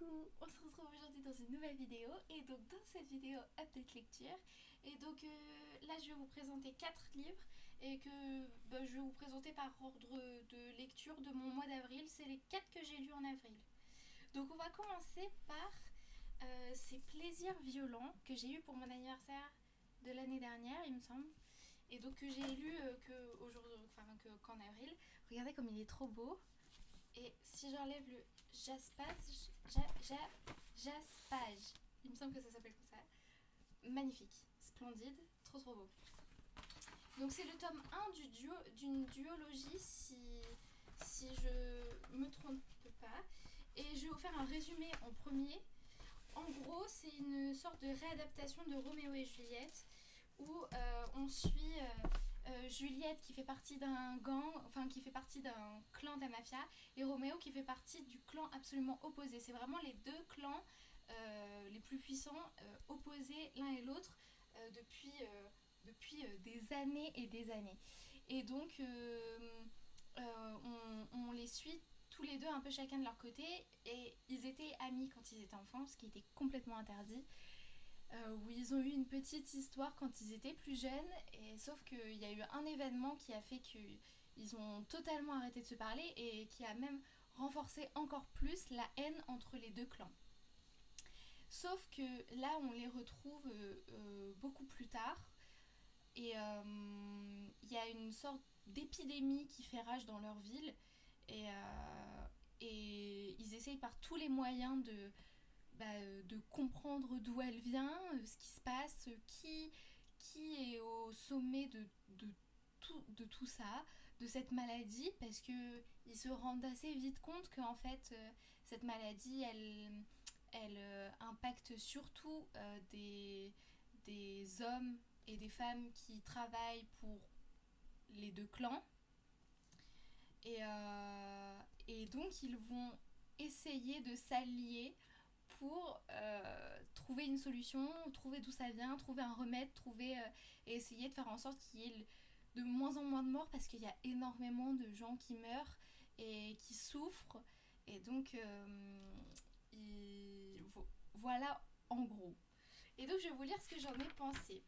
Coucou, on se retrouve aujourd'hui dans une nouvelle vidéo et donc dans cette vidéo update lecture et donc là je vais vous présenter 4 livres et que je vais vous présenter par ordre de lecture de mon mois d'avril. C'est les 4 que j'ai lus en avril. Donc on va commencer par ces plaisirs violents que j'ai eu pour mon anniversaire de l'année dernière il me semble. Et donc que j'ai lu qu'en avril. Regardez comme il est trop beau. Et si j'enlève le jaspage, jaspage, il me semble que ça s'appelle comme ça. Magnifique, splendide, trop beau. Donc c'est le tome 1 d'une duologie si je me trompe pas. Et je vais vous faire un résumé en premier. En gros, c'est une sorte de réadaptation de Roméo et Juliette où on suit Juliette qui fait partie d'un gang, enfin qui fait partie d'un clan de la mafia, et Roméo qui fait partie du clan absolument opposé. C'est vraiment les deux clans les plus puissants opposés l'un et l'autre depuis des années et des années. Et donc on les suit tous les deux un peu chacun de leur côté, et ils étaient amis quand ils étaient enfants, ce qui était complètement interdit. Où ils ont eu une petite histoire quand ils étaient plus jeunes, et sauf qu'il y a eu un événement qui a fait qu'ils ont totalement arrêté de se parler et qui a même renforcé encore plus la haine entre les deux clans. Sauf que là on les retrouve beaucoup plus tard, et il y a une sorte d'épidémie qui fait rage dans leur ville, et ils essayent par tous les moyens de comprendre d'où elle vient, ce qui se passe, qui est au sommet de tout ça, de cette maladie, parce qu'ils se rendent assez vite compte qu'en fait, cette maladie, elle impacte surtout des hommes et des femmes qui travaillent pour les deux clans. Et donc, ils vont essayer de s'allier pour trouver une solution, trouver d'où ça vient, trouver un remède, et essayer de faire en sorte qu'il y ait de moins en moins de morts, parce qu'il y a énormément de gens qui meurent et qui souffrent. Et donc, voilà en gros. Et donc, je vais vous lire ce que j'en ai pensé.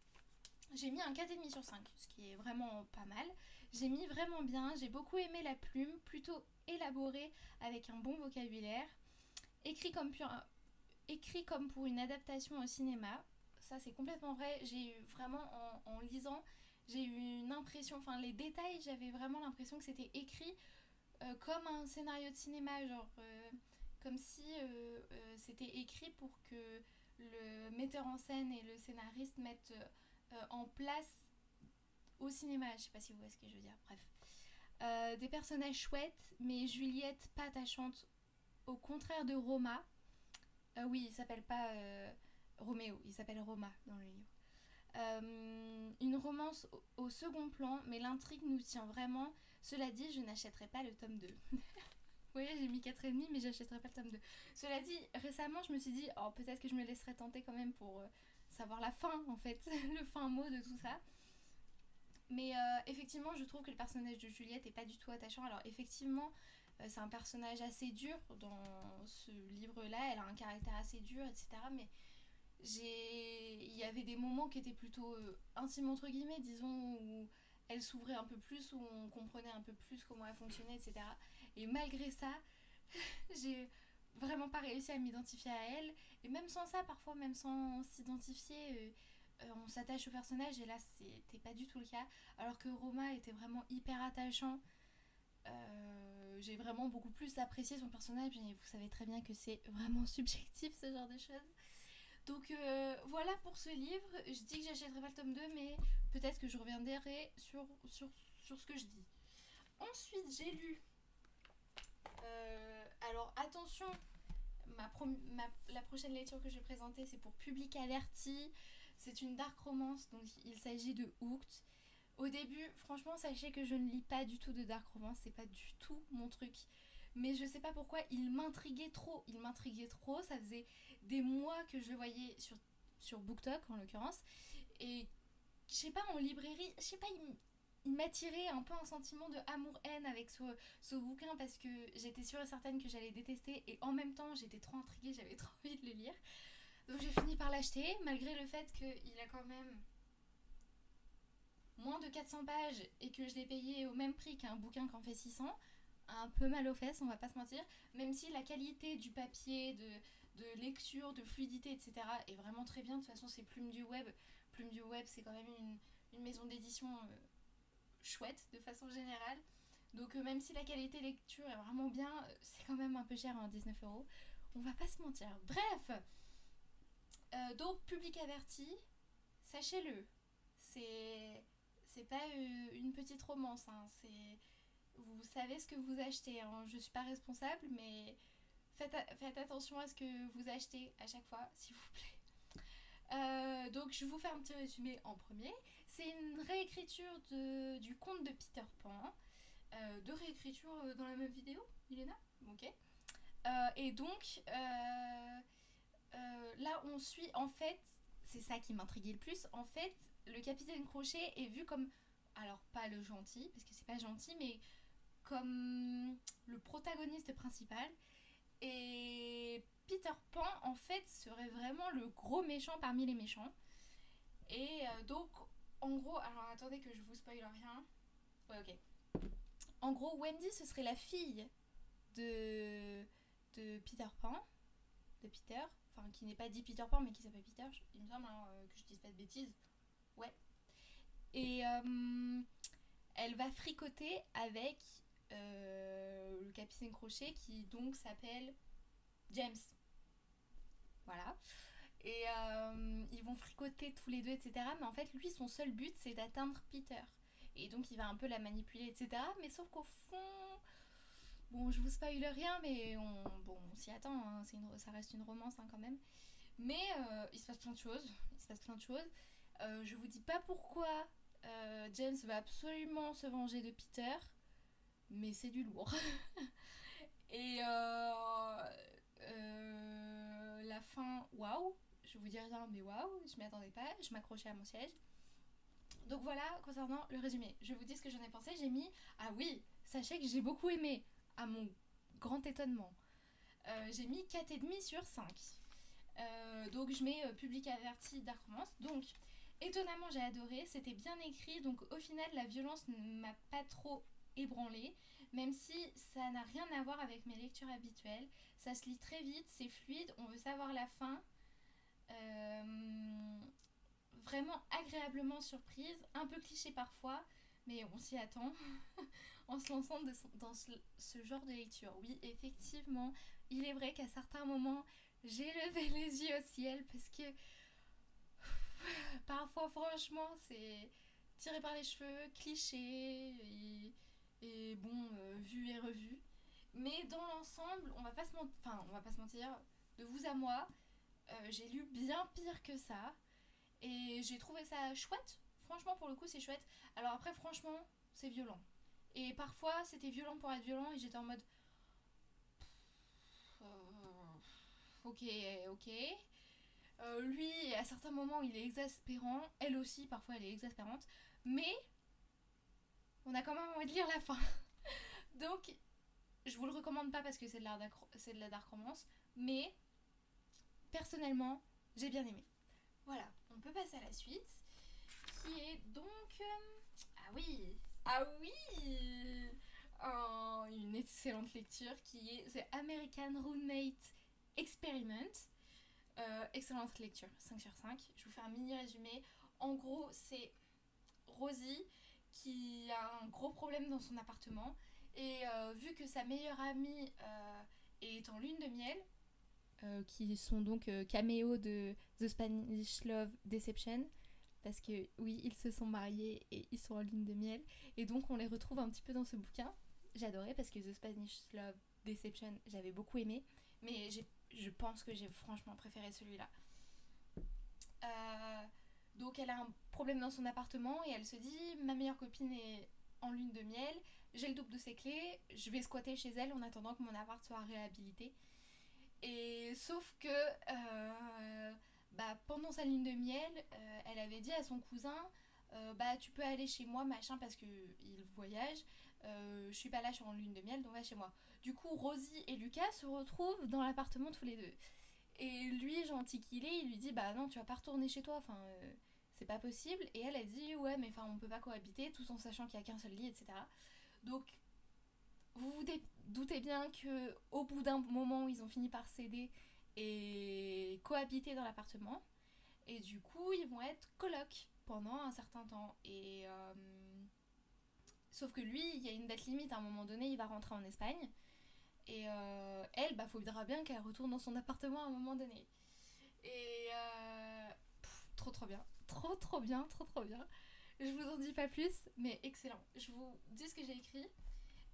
J'ai mis un 4,5 sur 5, ce qui est vraiment pas mal. J'ai mis vraiment bien, j'ai beaucoup aimé la plume, plutôt élaborée, avec un bon vocabulaire. Écrit comme pour une adaptation au cinéma. Ça, c'est complètement vrai. J'ai eu vraiment, en lisant, j'ai eu une impression, enfin les détails, j'avais vraiment l'impression que c'était écrit comme un scénario de cinéma, genre comme si c'était écrit pour que le metteur en scène et le scénariste mettent en place au cinéma. Je sais pas si vous voyez ce que je veux dire, bref. Des personnages chouettes, mais Juliette pas attachante, au contraire de Roma. Oui, il s'appelle pas Roméo, il s'appelle Roma dans le livre. Une romance au second plan, mais l'intrigue nous tient vraiment. Cela dit, je n'achèterai pas le tome 2. Oui, j'ai mis 4,5, mais j'achèterai pas le tome 2. Cela dit, récemment, je me suis dit, oh, peut-être que je me laisserai tenter quand même pour savoir la fin, en fait, le fin mot de tout ça. Mais effectivement, je trouve que le personnage de Juliette est pas du tout attachant. Alors effectivement, c'est un personnage assez dur dans ce livre-là. Elle a un caractère assez dur, etc. Mais il y avait des moments qui étaient plutôt intimes entre guillemets, disons, où elle s'ouvrait un peu plus, où on comprenait un peu plus comment elle fonctionnait, etc. Et malgré ça, j'ai vraiment pas réussi à m'identifier à elle. Et même sans ça, parfois, même sans s'identifier, on s'attache au personnage, et là c'était pas du tout le cas. Alors que Roma était vraiment hyper attachant. J'ai vraiment beaucoup plus apprécié son personnage, et vous savez très bien que c'est vraiment subjectif ce genre de choses. Donc voilà pour ce livre. Je dis que j'achèterai pas le tome 2, mais peut-être que je reviendrai sur ce que je dis. Ensuite, j'ai lu. Alors attention, la prochaine lecture que je vais présenter, c'est pour Public Averti. C'est une dark romance, donc il s'agit de Hooked. Au début, franchement, sachez que je ne lis pas du tout de dark romance, c'est pas du tout mon truc. Mais je sais pas pourquoi, il m'intriguait trop. Ça faisait des mois que je le voyais sur BookTok en l'occurrence. Et je sais pas, en librairie, je sais pas, il m'attirait un peu un sentiment de amour-haine avec ce bouquin parce que j'étais sûre et certaine que j'allais détester et en même temps j'étais trop intriguée, j'avais trop envie de le lire. Donc j'ai fini par l'acheter malgré le fait qu'il a quand même moins de 400 pages et que je l'ai payé au même prix qu'un bouquin qui en fait 600. Un peu mal aux fesses, on va pas se mentir, même si la qualité du papier, de lecture, de fluidité, etc. est vraiment très bien. De toute façon, c'est Plume du Web. Plume du Web, c'est quand même une maison d'édition chouette de façon générale. Donc même si la qualité lecture est vraiment bien, c'est quand même un peu cher, hein, 19 €. On va pas se mentir. Bref, donc public averti, sachez-le, c'est pas une petite romance, hein, c'est vous savez ce que vous achetez, hein. Je suis pas responsable, mais faites attention à ce que vous achetez à chaque fois, s'il vous plaît. Donc je vous fais un petit résumé en premier. C'est une réécriture du conte de Peter Pan. Deux réécritures dans la même vidéo, Milena. Ok. Et donc là on suit en fait, c'est ça qui m'intriguait le plus. En fait, le capitaine Crochet est vu comme, alors pas le gentil, parce que c'est pas gentil, mais comme le protagoniste principal. Et Peter Pan, en fait, serait vraiment le gros méchant parmi les méchants. Et donc, en gros, alors attendez que je vous spoil rien. Ouais, ok. En gros, Wendy, ce serait la fille de Peter Pan. De Peter. Enfin, qui n'est pas dit Peter Pan, mais qui s'appelle Peter. Il me semble hein, que je dise pas de bêtises. Ouais. Et elle va fricoter avec le capitaine Crochet qui donc s'appelle James. Voilà. Et ils vont fricoter tous les deux, etc. Mais en fait, lui, son seul but, c'est d'atteindre Peter. Et donc, il va un peu la manipuler, etc. Mais sauf qu'au fond... Bon, je vous spoil rien, mais on s'y attend. Hein. Ça reste une romance hein, quand même. Mais il se passe plein de choses. Je vous dis pas pourquoi James va absolument se venger de Peter. Mais c'est du lourd. Et la fin, waouh, je vous dis rien, mais waouh, je m'y attendais pas, je m'accrochais à mon siège. Donc voilà, concernant le résumé, je vous dis ce que j'en ai pensé. J'ai mis, ah oui, sachez que j'ai beaucoup aimé, à mon grand étonnement. J'ai mis 4,5/5. Donc je mets public averti Dark Romance. Donc étonnamment j'ai adoré, c'était bien écrit, donc au final la violence ne m'a pas trop ébranlée, même si ça n'a rien à voir avec mes lectures habituelles. Ça se lit très vite, c'est fluide, on veut savoir la fin. Vraiment agréablement surprise, un peu cliché parfois, mais on s'y attend en se lançant dans ce genre de lecture. Oui, effectivement, il est vrai qu'à certains moments, j'ai levé les yeux au ciel parce que parfois, franchement, c'est tiré par les cheveux, cliché et bon, vu et revu. Mais dans l'ensemble, on va pas se mentir, de vous à moi, j'ai lu bien pire que ça. Et j'ai trouvé ça chouette. Franchement, pour le coup, c'est chouette. Alors après, franchement, c'est violent. Et parfois, c'était violent pour être violent et j'étais en mode... ok, ok. Lui, à certains moments, il est exaspérant. Elle aussi, parfois, elle est exaspérante. Mais on a quand même envie de lire la fin. Donc, je vous le recommande pas parce que c'est de la dark romance. Mais, personnellement, j'ai bien aimé. Voilà, on peut passer à la suite. Qui est donc... ah oui. Oh, une excellente lecture qui est The American Roommate Experiment. Excellente lecture, 5/5. Je vous fais un mini résumé. En gros, c'est Rosie qui a un gros problème dans son appartement. Et vu que sa meilleure amie est en lune de miel, qui sont donc caméos de The Spanish Love Deception, parce que oui, ils se sont mariés et ils sont en lune de miel, et donc on les retrouve un petit peu dans ce bouquin. J'adorais parce que The Spanish Love Deception, j'avais beaucoup aimé, mais je pense que j'ai franchement préféré celui-là. Donc elle a un problème dans son appartement et elle se dit, ma meilleure copine est en lune de miel, j'ai le double de ses clés, je vais squatter chez elle en attendant que mon appart soit réhabilité. Et sauf que pendant sa lune de miel, elle avait dit à son cousin Bah tu peux aller chez moi machin parce que il voyage, je suis pas là, je suis en lune de miel donc va chez moi. Du coup Rosie et Lucas se retrouvent dans l'appartement tous les deux. Et lui, gentil qu'il est, il lui dit bah non, tu vas pas retourner chez toi, enfin c'est pas possible. Et elle a dit ouais, mais enfin on peut pas cohabiter, tout en sachant qu'il y a qu'un seul lit, etc. Donc vous vous doutez bien que au bout d'un moment, ils ont fini par céder et cohabiter dans l'appartement. Et du coup, ils vont être colocs pendant un certain temps. Sauf que lui, il y a une date limite. À un moment donné, il va rentrer en Espagne. Et elle, bah, faudra bien qu'elle retourne dans son appartement à un moment donné. Et trop bien. Trop bien, trop bien. Je vous en dis pas plus, mais excellent. Je vous dis ce que j'ai écrit.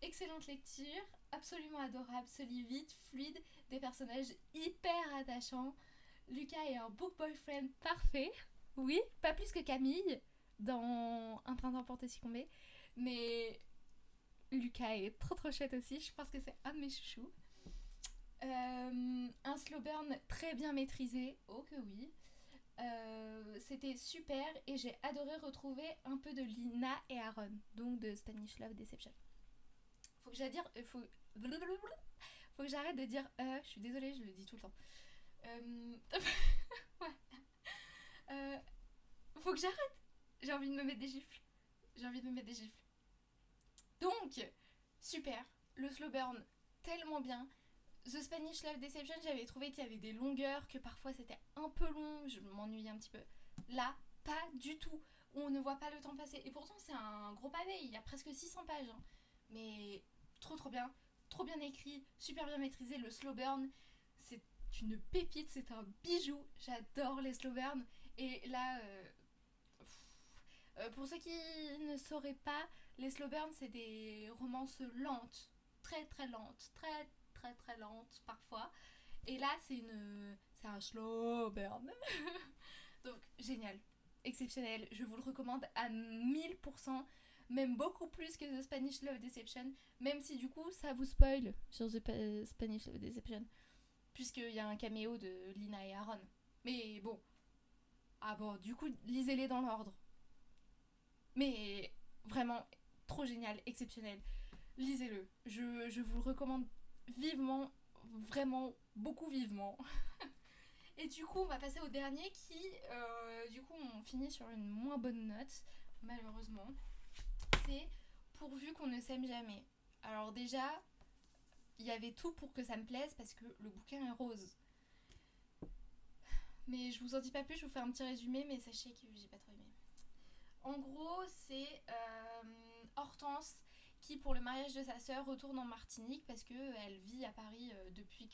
Excellente lecture, absolument adorable, se lit vite, fluide, des personnages hyper attachants. Lucas est un book boyfriend parfait. Oui, pas plus que Camille dans Un printemps porté succombé. Mais Lucas est trop chouette aussi. Je pense que c'est un de mes chouchous. Un slow burn très bien maîtrisé. Oh que oui. C'était super et j'ai adoré retrouver un peu de Lina et Aaron, donc de Spanish Love Deception. Faut que j'arrête dire. Faut que j'arrête de dire je suis désolée, je le dis tout le temps. Ouais. Faut que j'arrête. J'ai envie de me mettre des gifles. Donc, super. Le slow burn, tellement bien. The Spanish Love Deception, j'avais trouvé qu'il y avait des longueurs, que parfois c'était un peu long, je m'ennuyais un petit peu. Là, pas du tout. On ne voit pas le temps passer. Et pourtant, c'est un gros pavé, il y a presque 600 pages. Hein. Mais trop bien. Trop bien écrit, super bien maîtrisé. Le slow burn, c'est une pépite, c'est un bijou. J'adore les slow burn. Et là, pour ceux qui ne sauraient pas, les slow burn, c'est des romances lentes. Très lentes. Très lentes parfois. Et là, c'est un slow burn. Donc, génial. Exceptionnel. Je vous le recommande à 1000%. Même beaucoup plus que The Spanish Love Deception. Même si du coup, ça vous spoil sur The Spanish Love Deception. Puisqu'il y a un caméo de Lina et Aaron. Mais bon. Ah bon, du coup, lisez-les dans l'ordre. Mais vraiment, trop génial, exceptionnel. Lisez-le. Je vous le recommande vivement. Vraiment, beaucoup vivement. Et du coup, on va passer au dernier qui, du coup, on finit sur une moins bonne note, malheureusement. C'est Pourvu qu'on ne s'aime jamais. Alors déjà, il y avait tout pour que ça me plaise parce que le bouquin est rose. Mais je vous en dis pas plus, je vous fais un petit résumé, mais sachez que j'ai pas trop aimé. En gros, c'est Hortense qui, pour le mariage de sa sœur, retourne en Martinique parce qu'elle vit à Paris depuis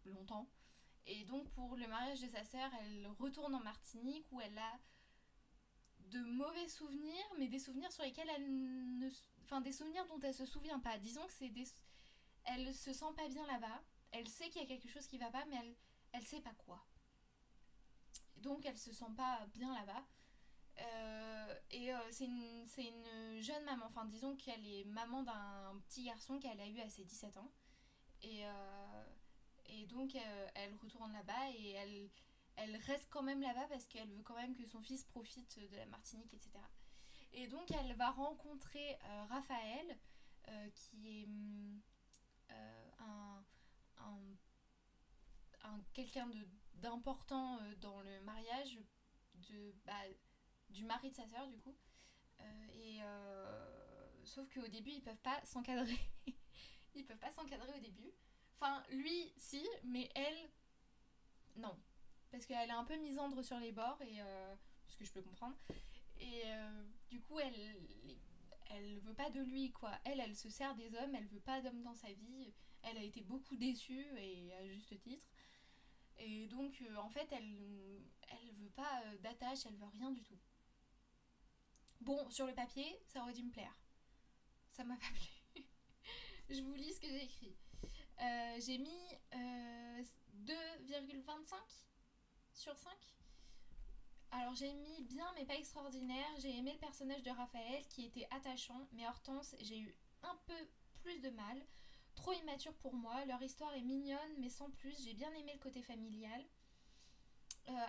longtemps. Et donc pour le mariage de sa sœur, elle retourne en Martinique où elle a de mauvais souvenirs, mais des souvenirs sur lesquels elle ne... Enfin, des souvenirs dont elle se souvient pas. Disons que c'est des... Elle se sent pas bien là-bas. Elle sait qu'il y a quelque chose qui va pas, mais elle sait pas quoi. Donc elle se sent pas bien là-bas. C'est une jeune maman. Enfin, disons qu'elle est maman d'un petit garçon qu'elle a eu à ses 17 ans. Et, donc, elle retourne là-bas et elle reste quand même là-bas parce qu'elle veut quand même que son fils profite de la Martinique, etc. Et donc, elle va rencontrer Raphaël, qui est un, un, quelqu'un d'important dans le mariage du mari de sa sœur, du coup. Sauf qu'au début, ils peuvent pas s'encadrer. Ils peuvent pas s'encadrer au début. Enfin, lui, si, mais elle, non. Parce qu'elle est un peu misandre sur les bords, ce que je peux comprendre. Et du coup, elle veut pas de lui, quoi. Elle se sert des hommes, elle veut pas d'hommes dans sa vie. Elle a été beaucoup déçue, et à juste titre. Et donc, en fait, elle veut pas d'attache, elle veut rien du tout. Bon, sur le papier, ça aurait dû me plaire. Ça m'a pas plu. Je vous lis ce que j'ai écrit. J'ai mis 2,25 sur 5. Alors j'ai mis bien mais pas extraordinaire. J'ai aimé le personnage de Raphaël qui était attachant, mais Hortense, j'ai eu un peu plus de mal. Trop immature pour moi. Leur histoire est mignonne mais sans plus. J'ai bien aimé le côté familial.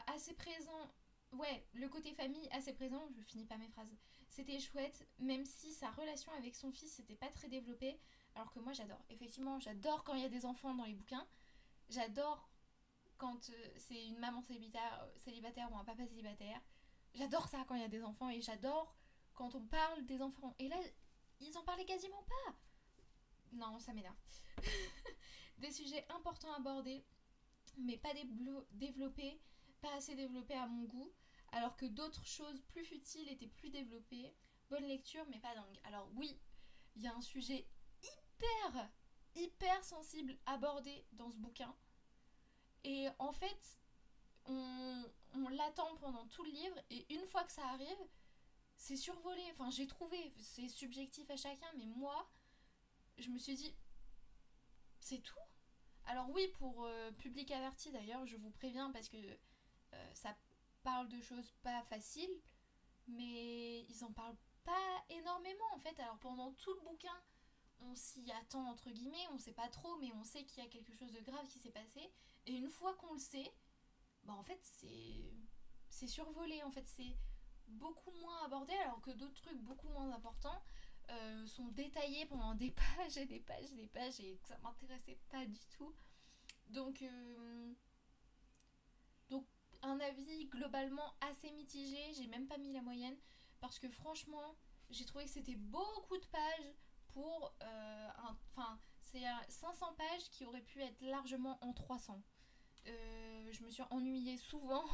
Assez présent, ouais, le côté famille assez présent, je finis pas mes phrases. C'était chouette, même si sa relation avec son fils n'était pas très développée, alors que moi j'adore. Effectivement, j'adore quand il y a des enfants dans les bouquins. J'adore quand c'est une maman célibataire ou un papa célibataire. J'adore ça quand il y a des enfants et j'adore quand on parle des enfants. Et là, ils en parlaient quasiment pas. Non, ça m'énerve. Des sujets importants abordés, mais pas développés, pas assez développés à mon goût, alors que d'autres choses plus futiles étaient plus développées. Bonne lecture, mais pas dingue. Alors oui, il y a un sujet hyper sensible abordé dans ce bouquin. Et en fait, on l'attend pendant tout le livre, et une fois que ça arrive, c'est survolé. Enfin, j'ai trouvé, c'est subjectif à chacun, mais moi, je me suis dit, c'est tout. Alors oui, pour public averti d'ailleurs, je vous préviens parce que ça parle de choses pas faciles, mais ils en parlent pas énormément en fait. Alors pendant tout le bouquin, on s'y attend entre guillemets, on sait pas trop, mais on sait qu'il y a quelque chose de grave qui s'est passé. Et une fois qu'on le sait, bah en fait c'est survolé, en fait c'est beaucoup moins abordé, alors que d'autres trucs beaucoup moins importants sont détaillés pendant des pages et des pages et des pages, et que ça m'intéressait pas du tout. Donc, donc un avis globalement assez mitigé, j'ai même pas mis la moyenne, parce que franchement, j'ai trouvé que c'était beaucoup de pages pour enfin, c'est 500 pages qui auraient pu être largement en 300. Je me suis ennuyée souvent,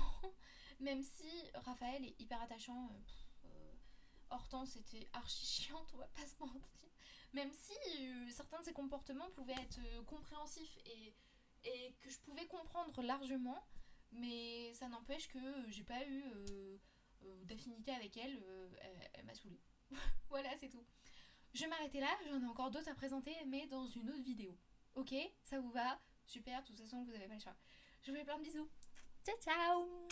même si Raphaël est hyper attachant. Hortense était archi chiante, on va pas se mentir. Même si certains de ses comportements pouvaient être compréhensifs et que je pouvais comprendre largement, mais ça n'empêche que j'ai pas eu d'affinité avec elle, elle m'a saoulée. Voilà, c'est tout. Je vais m'arrêter là, j'en ai encore d'autres à présenter, mais dans une autre vidéo. Ok, ça vous va? Super, de toute façon vous avez pas le choix. Je vous fais plein de bisous. Ciao ciao.